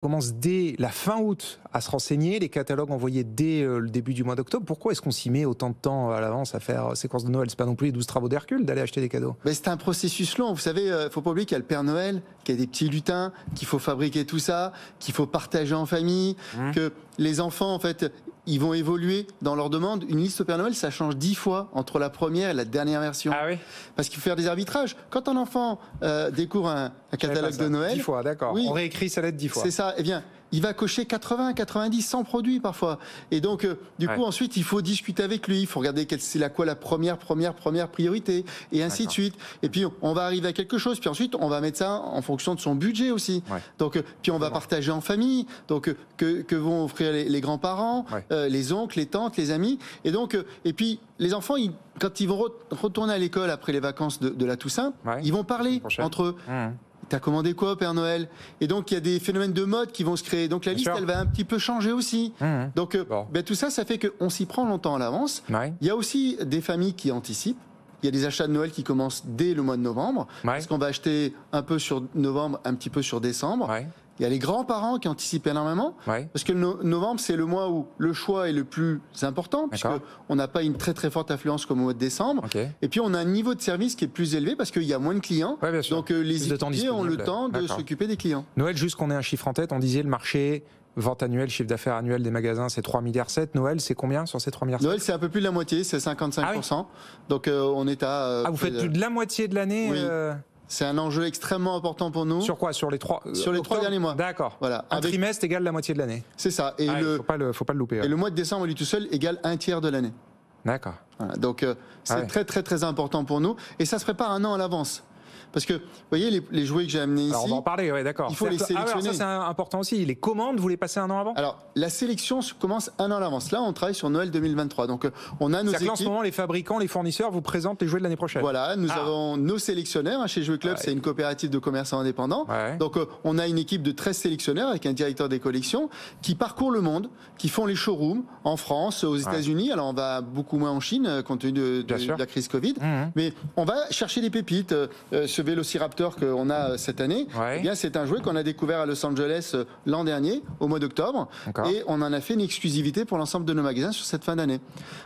commence dès la fin août à se renseigner, les catalogues envoyés dès le début du mois d'octobre. Pourquoi est-ce qu'on s'y met autant de temps à l'avance à faire séquence de Noël? C'est pas non plus les 12 travaux d'Hercule d'aller acheter des cadeaux. Mais c'est un processus long. Vous savez, faut pas oublier qu'il y a le Père Noël, qu'il y a des petits lutins, qu'il faut fabriquer tout ça, qu'il faut partager en famille, que les enfants, en fait, ils vont évoluer dans leurs demandes. Une liste au Père Noël, ça change 10 fois entre la première et la dernière version. Ah oui. Parce qu'il faut faire des arbitrages. Quand un enfant découvre un catalogue de Noël... 10 fois, d'accord. Oui, on réécrit sa lettre 10 fois. C'est ça. Eh bien, il va cocher 80, 90, 100 produits parfois. Et donc, du coup, ensuite, il faut discuter avec lui. Il faut regarder c'est quoi la première priorité, et ainsi de suite. Et puis, on va arriver à quelque chose. Puis ensuite, on va mettre ça en fonction de son budget aussi. Ouais. Donc, puis on va partager en famille. Donc, que vont offrir les grands-parents, les oncles, les tantes, les amis. Et donc, et puis, les enfants, quand ils vont retourner à l'école après les vacances de la Toussaint, ils vont parler entre eux. T'as commandé quoi au Père Noël? Et donc il y a des phénomènes de mode qui vont se créer. Donc la liste, elle va un petit peu changer aussi. Donc tout ça, ça fait qu'on s'y prend longtemps à l'avance. Il y a aussi des familles qui anticipent. Il y a des achats de Noël qui commencent dès le mois de novembre. Parce qu'on va acheter un peu sur novembre, un petit peu sur décembre. Il y a les grands-parents qui anticipent énormément, parce que novembre, c'est le mois où le choix est le plus important, puisqu'on n'a pas une très très forte affluence comme au mois de décembre. Et puis on a un niveau de service qui est plus élevé, parce qu'il y a moins de clients. Donc les équipiers ont le temps de s'occuper des clients. Noël, juste qu'on ait un chiffre en tête, on disait le marché... Vente annuelle, chiffre d'affaires annuel des magasins, c'est 3,7 milliards. Noël, c'est combien sur ces 3,7 milliards? Noël, c'est un peu plus de la moitié, c'est 55%. Donc on est à... vous faites plus de la moitié de l'année? Oui. C'est un enjeu extrêmement important pour nous. Sur quoi? Sur les 3 derniers mois. D'accord. Voilà. Un trimestre égale la moitié de l'année. C'est ça. Et faut pas le louper. Et le mois de décembre, lui tout seul, égale un tiers de l'année. D'accord. Voilà. Donc c'est très très très important pour nous. Et ça se prépare un an à l'avance. Parce que, vous voyez, les jouets que j'ai amenés ici... Alors on va en parler, d'accord. Il faut les sélectionner. Ça, c'est important aussi. Les commandes, vous les passez un an avant? Alors, la sélection commence un an à l'avance. Là, on travaille sur Noël 2023. Donc, on a nos équipes... En ce moment, les fabricants, les fournisseurs vous présentent les jouets de l'année prochaine. Voilà, nous avons nos sélectionneurs. Chez Jouet Club, c'est une coopérative de commerçants indépendants. Donc, on a une équipe de 13 sélectionneurs avec un directeur des collections qui parcourt le monde, qui font les showrooms en France, aux États-Unis. Alors, on va beaucoup moins en Chine, compte tenu de la crise Covid. Mais on va chercher des pépites. Ce Vélociraptor qu'on a cette année, eh bien, c'est un jouet qu'on a découvert à Los Angeles l'an dernier, au mois d'octobre. Et on en a fait une exclusivité pour l'ensemble de nos magasins sur cette fin d'année.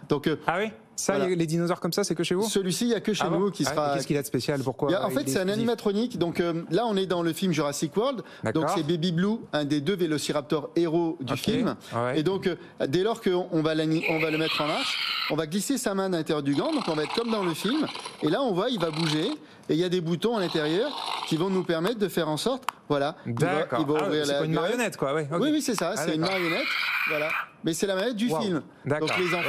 Donc, ah oui, ça, voilà. Les dinosaures comme ça, c'est que chez vous? Celui-ci, il n'y a que chez nous qui sera... Qu'est-ce qu'il a de spécial? Pourquoi? En fait, c'est un animatronique. Donc là, on est dans le film Jurassic World. Donc c'est Baby Blue, un des 2 vélociraptors héros du film. Et donc, dès lors qu'on va le mettre en marche, on va glisser sa main à l'intérieur du gant. Donc on va être comme dans le film. Et là, on voit, il va bouger. Et il y a des boutons à l'intérieur qui vont nous permettre de faire en sorte, voilà, il va ouvrir c'est une marionnette, quoi. Oui, c'est ça, c'est une marionnette, voilà. Mais c'est la marionnette du film. Donc les enfants,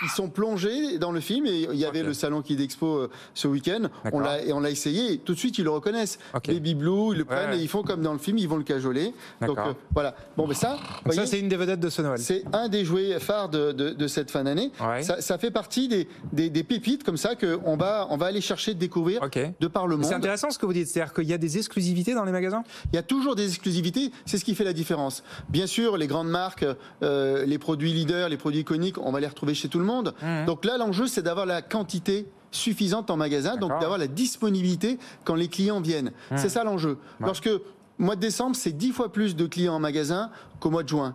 ils sont plongés dans le film. Et il y avait le salon Kid Expo ce week-end. On l'a essayé et tout de suite ils le reconnaissent. Baby Blue, ils le prennent et ils font comme dans le film, ils vont le cajoler. Donc voilà. Bon, mais ça c'est une des vedettes de ce Noël. C'est un des jouets phares de cette fin d'année. Ça fait partie des pépites comme ça qu'on va aller chercher de découvrir de par le monde. C'est intéressant ce que vous dites, c'est-à-dire qu'il y a des exclusivités dans les magasins? Il y a toujours des exclusivités, c'est ce qui fait la différence. Bien sûr, les grandes marques, les produits leaders, les produits iconiques, on va les retrouver chez tout le monde. Donc là, l'enjeu, c'est d'avoir la quantité suffisante en magasin, donc d'avoir la disponibilité quand les clients viennent. C'est ça l'enjeu. Lorsque, mois de décembre, c'est 10 fois plus de clients en magasin qu'au mois de juin.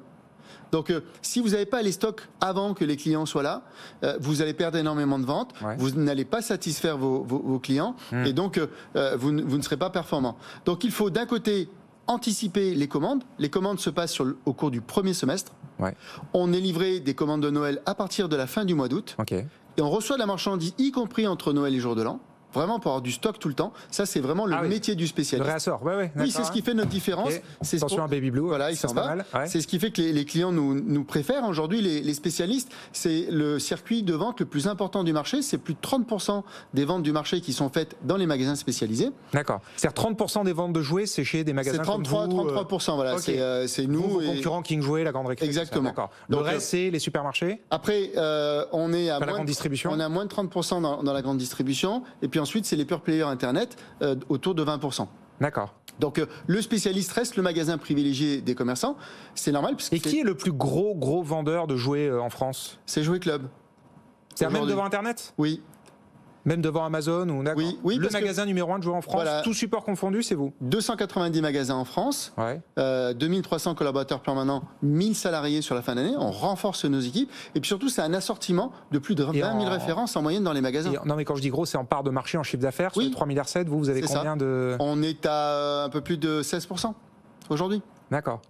Donc, si vous n'avez pas les stocks avant que les clients soient là, vous allez perdre énormément de ventes, vous n'allez pas satisfaire vos clients, et donc vous ne serez pas performant. Donc, il faut d'un côté anticiper les commandes. Les commandes se passent au cours du premier semestre. On est livré des commandes de Noël à partir de la fin du mois d'août, et on reçoit de la marchandise, y compris entre Noël et jour de l'an. Vraiment pour avoir du stock tout le temps. Ça, c'est vraiment le métier du spécialiste. Le réassort, oui, c'est ce qui fait notre différence. Attention à Baby Blue, voilà, il s'en va. C'est ce qui fait que les clients nous préfèrent. Aujourd'hui, les spécialistes, c'est le circuit de vente le plus important du marché. C'est plus de 30% des ventes du marché qui sont faites dans les magasins spécialisés. D'accord. C'est-à-dire 30% des ventes de jouets, c'est chez des magasins comme vous. 33%, voilà. C'est nous. Vos concurrents King Jouet, la grande récréation. Exactement. Le reste, c'est les supermarchés. Après, on est à la grande distribution. On a moins de 30% dans la grande distribution. Et puis ensuite, c'est les pure players Internet, autour de 20%. D'accord. Donc le spécialiste reste le magasin privilégié des commerçants. C'est normal. Et qui est le plus gros vendeur de jouets en France? C'est Jouet Club. C'est même devant Internet? Oui. Même devant Amazon ou d'accord. Oui, le magasin numéro 1 de joueurs en France, voilà, tout support confondu, c'est vous. 290 magasins en France, 2300 collaborateurs permanents, 1000 salariés sur la fin d'année. On renforce nos équipes. Et puis surtout, c'est un assortiment de plus de 20 000 références en moyenne dans les magasins. Non, mais quand je dis gros, c'est en part de marché, en chiffre d'affaires. Sur les 3,7 milliards, vous avez combien de... On est à un peu plus de 16% aujourd'hui. D'accord.